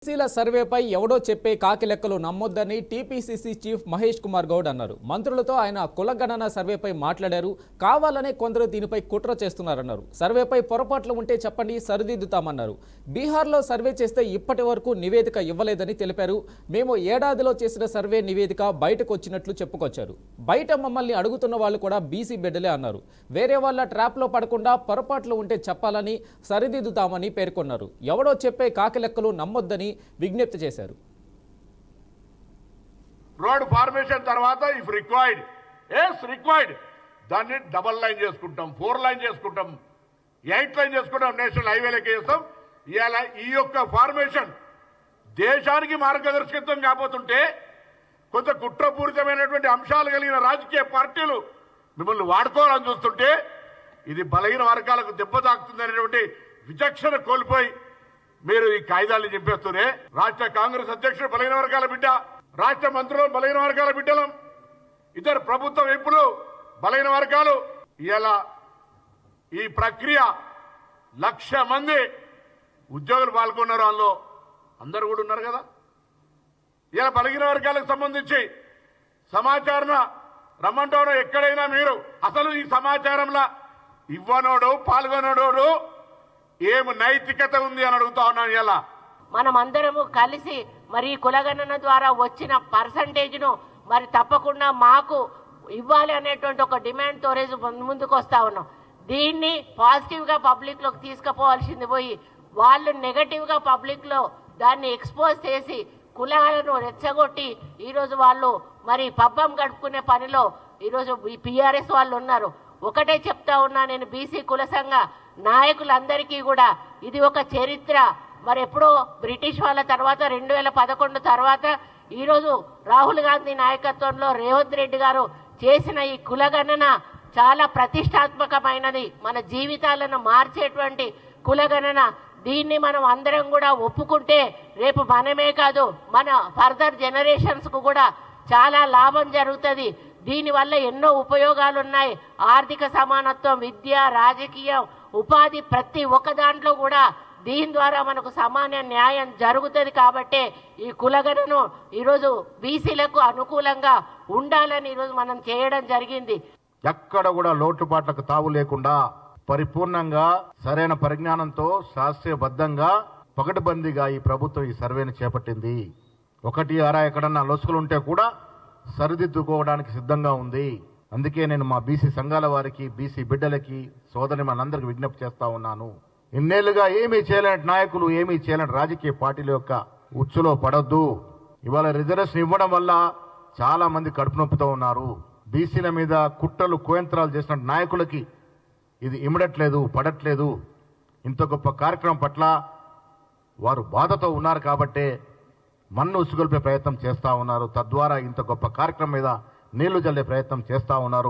బీసీల సర్వేపై ఎవడో చెప్పే కాకి లెక్కలు నమ్మొద్దని టీపీసీసీ చీఫ్ మహేష్ కుమార్ గౌడ్ అన్నారు. మంత్రులతో ఆయన కులగణన సర్వేపై మాట్లాడారు. కావాలనే కొందరు దీనిపై కుట్ర చేస్తున్నారన్నారు. సర్వేపై పొరపాట్లు ఉంటే చెప్పండి, సరిదిద్దుతామన్నారు. బీహార్లో సర్వే చేస్తే ఇప్పటి వరకు నివేదిక ఇవ్వలేదని తెలిపారు. మేము ఏడాదిలో చేసిన సర్వే నివేదిక బయటకు వచ్చినట్లు చెప్పుకొచ్చారు. బయట మమ్మల్ని అడుగుతున్న వాళ్ళు కూడా బీసీ బిడ్డలే అన్నారు. వేరే వాళ్ళ ట్రాప్లో పడకుండా పొరపాట్లు ఉంటే చెప్పాలని, సరిదిద్దుతామని పేర్కొన్నారు. ఎవడో చెప్పే కాకి లెక్కలు నమ్మొద్దని విజ్ఞప్తి చేశారు. రోడ్ ఫార్మేషన్ తర్వాత ఇఫ్ రిక్వైర్డ్ దాన్ని డబల్ లైన్ చేసుకుంటాం, 4 లైన్ చేసుకుంటాం, 8 లైన్ చేసుకుంటాం, నేషనల్ హైవేలకి చేస్తాం. ఇవాళ ఈ యొక్క ఫార్మేషన్ దేశానికి మార్గదర్శకత్వం కాబోతుంటే కొంత కుట్రపూరితమైనటువంటి అంశాలు కలిగిన రాజకీయ పార్టీలు మిమ్మల్ని వాడుకోవాలని చూస్తుంటే ఇది బలహీన వర్గాలకు దెబ్బ తాకుతుందనేటువంటి విచక్షణ కోల్పోయి మీరు ఈ కాయిదాలను చెప్పేస్తూనే రాష్ట్ర కాంగ్రెస్ అధ్యక్షుడు బలహీన వర్గాల బిడ్డ, రాష్ట్ర మంత్రులు బలహీన వర్గాల బిడ్డలం, ఇద్దరు ప్రభుత్వ వైపులు బలహీన వర్గాలు. ఇలా ఈ ప్రక్రియ 1,00,000 మంది ఉద్యోగులు పాల్గొన్నారు. అందులో అందరు కూడా ఉన్నారు కదా. ఇలా బలహీన వర్గాలకు సంబంధించి సమాచారం రమ్మంటారో ఎక్కడైనా మీరు అసలు ఈ సమాచారంలో ఇవ్వనోడు పాల్గొనోడు ఏమి నైతికత ఉంది అని అడుగుతా ఉన్నాను. ఇలా మనమందరము కలిసి మరి కులగణన ద్వారా వచ్చిన పర్సంటేజ్ను మరి తప్పకుండా మాకు ఇవ్వాలి అనేటువంటి ఒక డిమాండ్ తో ముందుకు వస్తా ఉన్నాం. దీన్ని పాజిటివ్ గా పబ్లిక్ లోకి తీసుకుపోవాల్సింది పోయి వాళ్ళు నెగటివ్ గా పబ్లిక్ లో దాన్ని ఎక్స్పోజ్ చేసి కులాలను రెచ్చగొట్టి ఈరోజు వాళ్ళు మరి పబ్బం గడుపుకునే పనిలో ఈరోజు పిఆర్ఎస్ వాళ్ళు ఉన్నారు. ఒకటే చెప్తా ఉన్నా నేను, బీసీ కుల సంఘ నాయకులందరికీ కూడా ఇది ఒక చరిత్ర. మరి ఎప్పుడో బ్రిటిష్ వాళ్ళ తర్వాత 2011 తర్వాత ఈరోజు రాహుల్ గాంధీ నాయకత్వంలో రేవంత్ రెడ్డి గారు చేసిన ఈ కులగణన చాలా ప్రతిష్టాత్మకమైనది, మన జీవితాలను మార్చేటువంటి కులగణన. దీన్ని మనం అందరం కూడా ఒప్పుకుంటే రేపు మనమే కాదు మన ఫర్దర్ జనరేషన్స్ కు కూడా చాలా లాభం జరుగుతుంది. దీనివల్ల ఎన్నో ఉపయోగాలు ఉన్నాయి. ఆర్థిక సమానత్వం, విద్య, రాజకీయం, ఉపాధి, ప్రతి ఒక్క దాంట్లో కూడా దీని ద్వారా మనకు సమాన న్యాయం జరుగుతుంది. కాబట్టి ఈ కులగణను ఈరోజు బీసీలకు అనుకూలంగా ఉండాలని ఈరోజు మనం చేయడం జరిగింది. ఎక్కడ కూడా లోటుపాట్లకు తావు లేకుండా పరిపూర్ణంగా సరైన పరిజ్ఞానంతో శాస్త్రీయబద్ధంగా పకడ్బందీగా ఈ ప్రభుత్వం ఈ సర్వేని చేపట్టింది. 1 ఎక్కడన్నా లొసుకులుంటే కూడా సరిదిద్దుకోవడానికి సిద్ధంగా ఉంది. అందుకే నేను మా బీసీ సంఘాల వారికి, బీసీ బిడ్డలకి, సోదరి మనందరికి విజ్ఞప్తి చేస్తా ఉన్నాను. ఇన్నేళ్లుగా ఏమీ చేయలేని నాయకులు, ఏమీ చేయలేని రాజకీయ పార్టీల యొక్క ఉచ్చులో పడొద్దు. ఇవాళ రిజర్వేషన్ ఇవ్వడం వల్ల చాలా మంది కడుపు నొప్పుతో ఉన్నారు. బీసీల మీద కుట్రలు కుయంత్రాలు చేసిన నాయకులకి ఇది ఇమడట్లేదు, పడట్లేదు. ఇంత గొప్ప కార్యక్రమం పట్ల వారు బాధతో ఉన్నారు కాబట్టే మన్ను ఉసుగొల్పే ప్రయత్నం చేస్తా ఉన్నారు. తద్వారా ఇంత గొప్ప కార్యక్రమం మీద నీళ్లు జల్లే ప్రయత్నం చేస్తా ఉన్నారు.